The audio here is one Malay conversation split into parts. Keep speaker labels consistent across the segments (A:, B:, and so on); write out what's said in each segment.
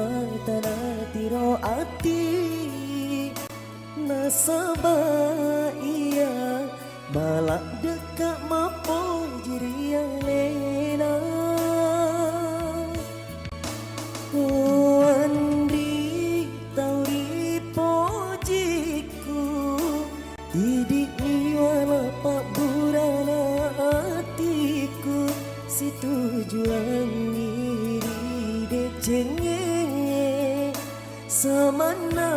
A: Jumatana tiro ati nasabah iya balak dekat mapo jiria lena Andri tauri pojiku didik wala pak burana hatiku si tujuan diri de cengeng samana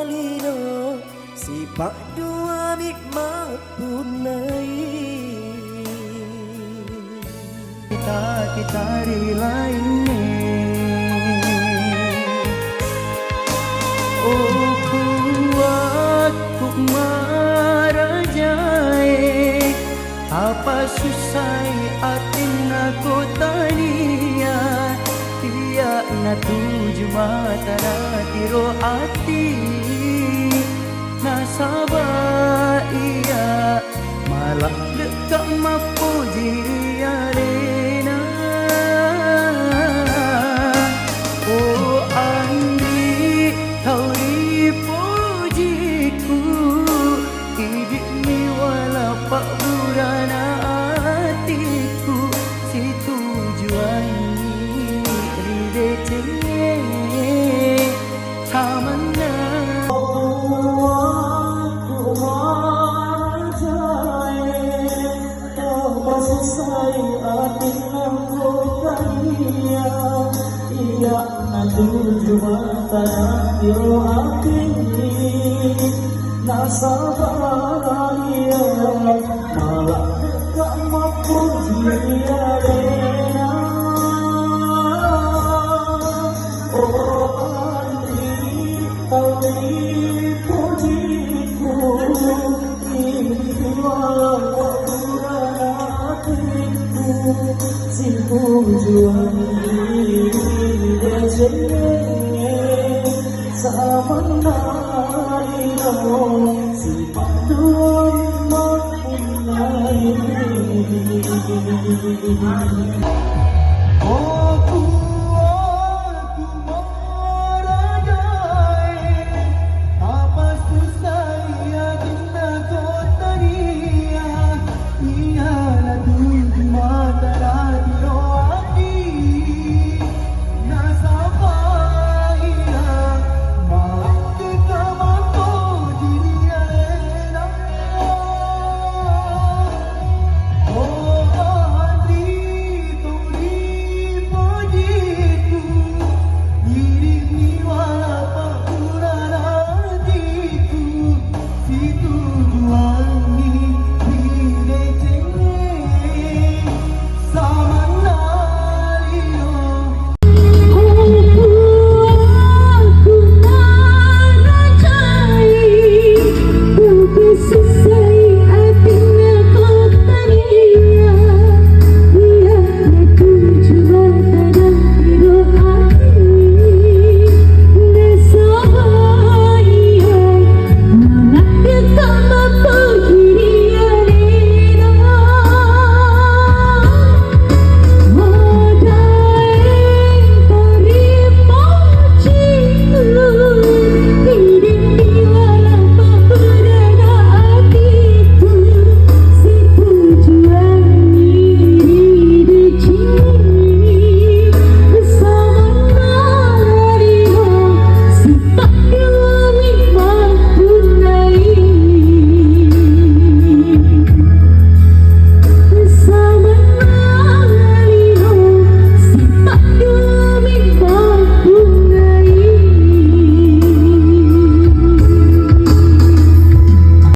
A: lino si pak dua mik mapunai
B: kita rilaine oh kuat kuk marajai apa susai atin aku tania dia na tuju mata na tiro ati nasabah iya malah dekat mapuji arena oh Andri tauri pujiku hidup ni wala pak burana hatiku si tujuan ni ride cengeng tamana
A: Jumatana tiro ati nasabah iya malah dekat mapuji arena oh Andri tauri pujiku ini walau kurang hatiku si tujuan diri cengeng samana lino si padui mapunai